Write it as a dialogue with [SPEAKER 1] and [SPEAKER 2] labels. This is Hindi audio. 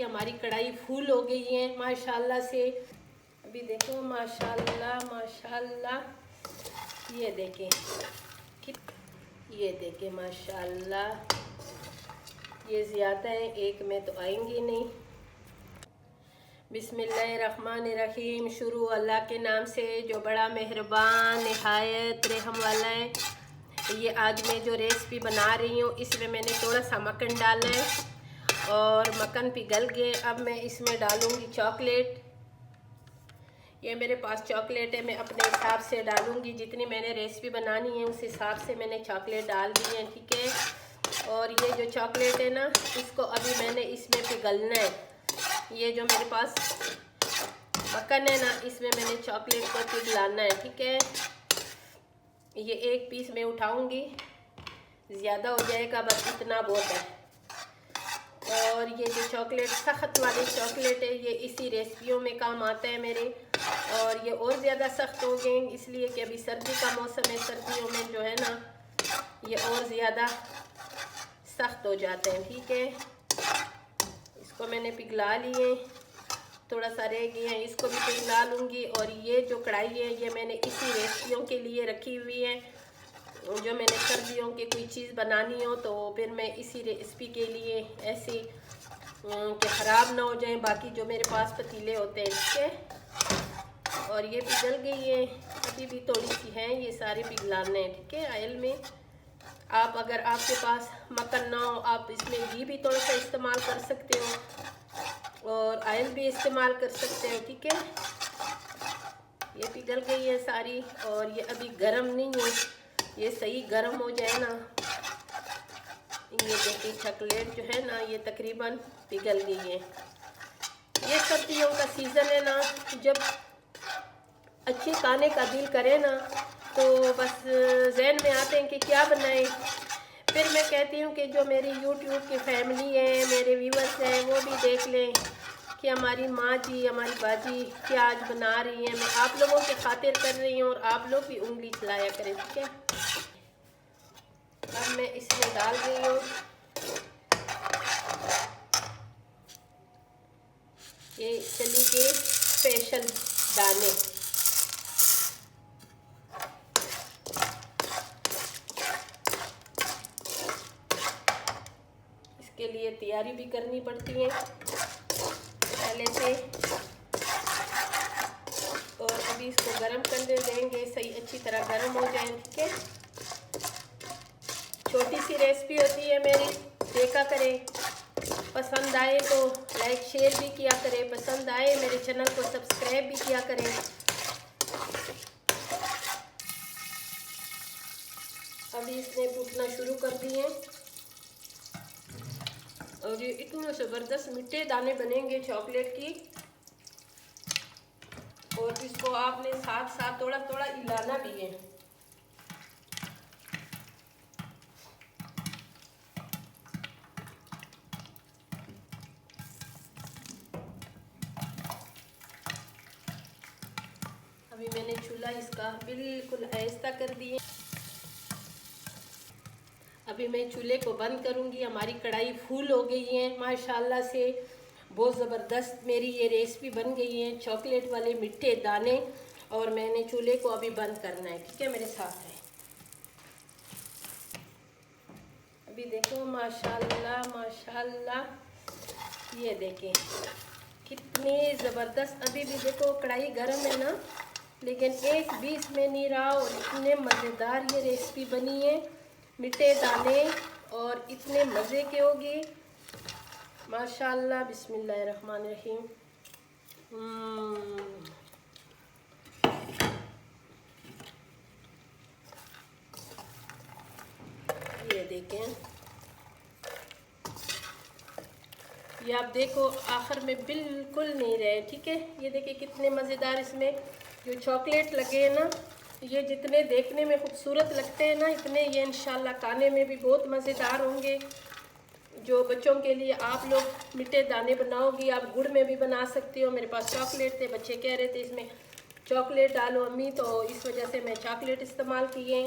[SPEAKER 1] हमारी कढ़ाई फूल हो गई है माशाल्लाह से। अभी देखो माशाल्लाह माशाल्लाह, ये देखें, ये देखें माशाल्लाह, ये ज़्यादा है, एक में तो आएंगी नहीं। बिस्मिल्लाहिर्रहमानिर्रहीम। शुरू अल्लाह के नाम से जो बड़ा मेहरबान निहायत रहम वाला है। ये आज मैं जो रेसिपी बना रही हूँ इसमें मैंने थोड़ा सा मक्खन डाला है और मक्खन पिघल गए। अब मैं इसमें डालूँगी चॉकलेट। ये मेरे पास चॉकलेट है, मैं अपने हिसाब से डालूँगी, जितनी मैंने रेसिपी बनानी है उस हिसाब से मैंने चॉकलेट डाल दी है, ठीक है। और ये जो चॉकलेट है ना, इसको अभी मैंने इसमें पिघलना है। ये जो मेरे पास मक्खन है ना, इसमें मैंने चॉकलेट को पिघलाना है, ठीक है। ये एक पीस में उठाऊंगी, ज़्यादा हो जाएगा, बस इतना बहुत है। और ये जो चॉकलेट सख्त वाली चॉकलेट है, ये इसी रेसिपियों में काम आता है मेरे। और ये और ज़्यादा सख्त हो गए इसलिए कि अभी सर्दी का मौसम है, सर्दियों में जो है ना ये और ज़्यादा सख्त हो जाते हैं, ठीक है। इसको मैंने पिघला लिए, थोड़ा सा रह गए हैं, इसको भी पिघला लूँगी। और ये जो कढ़ाई है ये मैंने इसी रेसिपियों के लिए रखी हुई है। जो मैंने सर्दियों की कोई चीज़ बनानी हो तो फिर मैं इसी रेसिपी के लिए ऐसी कि ख़राब ना हो जाए बाकी जो मेरे पास पतीले होते हैं, ठीक है। और ये पिघल गई है, अभी भी थोड़ी सी है, ये सारे पिघलाने हैं, ठीक है, ऑयल में। आप अगर आपके पास मक्खन ना हो आप इसमें घी भी थोड़ा सा इस्तेमाल कर सकते हो और ऑयल भी इस्तेमाल कर सकते हो, ठीक है। ये पिघल गई है सारी और ये अभी गर्म नहीं है, ये सही गर्म हो जाए ना। ये देखिए चॉकलेट जो है ना ये तकरीबन पिघल गई है। ये सर्दियों का सीज़न है ना, जब अच्छे खाने का दिल करे ना तो बस जहन में आते हैं कि क्या बनाएं। फिर मैं कहती हूँ कि जो मेरी यूट्यूब की फैमिली है, मेरे व्यूअर्स हैं, वो भी देख लें कि हमारी माँ जी, हमारी बाजी क्या आज बना रही हैं। मैं आप लोगों की खातिर कर रही हूँ और आप लोग भी उंगली चलाया करें, ठीक है। अब मैं इसमें डाल रही हूँ ये चली के स्पेशल दाने। इसके लिए तैयारी भी करनी पड़ती है पहले से। और अभी इसको गरम करने देंगे, सही अच्छी तरह गरम हो जाए, ठीक है। छोटी सी रेसिपी होती है मेरी, देखा करें, पसंद आए तो लाइक शेयर भी किया करें, पसंद आए मेरे चैनल को सब्सक्राइब भी किया करें। अभी इसने फूटना शुरू कर दिए और ये इतने ज़बरदस्त मीठे दाने बनेंगे चॉकलेट की। और इसको आपने साथ साथ थोड़ा थोड़ा हिलाना भी है। अभी मैंने चूल्हा इसका बिल्कुल आहिस्ता कर दिए। अभी मैं चूल्हे को बंद करूंगी। हमारी कढ़ाई फूल हो गई है माशाल्लाह से, बहुत ज़बरदस्त मेरी ये रेसिपी बन गई है, चॉकलेट वाले मीठे दाने। और मैंने चूल्हे को अभी बंद करना है, ठीक है, मेरे साथ है। अभी देखो माशाल्लाह माशाल्लाह, ये देखें कितनी ज़बरदस्त। अभी भी देखो कढ़ाई गर्म है ना, लेकिन एक भी इसमें नहीं रहा और इतने मज़ेदार ये रेसिपी बनी है, मीठे दाने और इतने मज़े के होगी माशाल्लाह। बिस्मिल्लाहिर्रहमानिर्रहीम। ये देखें, ये आप देखो आखिर में बिल्कुल नहीं रहे, ठीक है। ये देखिए कितने मज़ेदार इसमें जो चॉकलेट लगे हैं ना, ये जितने देखने में खूबसूरत लगते हैं ना, इतने ये इंशाल्लाह खाने में भी बहुत मज़ेदार होंगे। जो बच्चों के लिए आप लोग मीठे दाने बनाओगी, आप गुड़ में भी बना सकती हो। मेरे पास चॉकलेट थे, बच्चे कह रहे थे इसमें चॉकलेट डालो अम्मी, तो इस वजह से मैं चॉकलेट इस्तेमाल किए।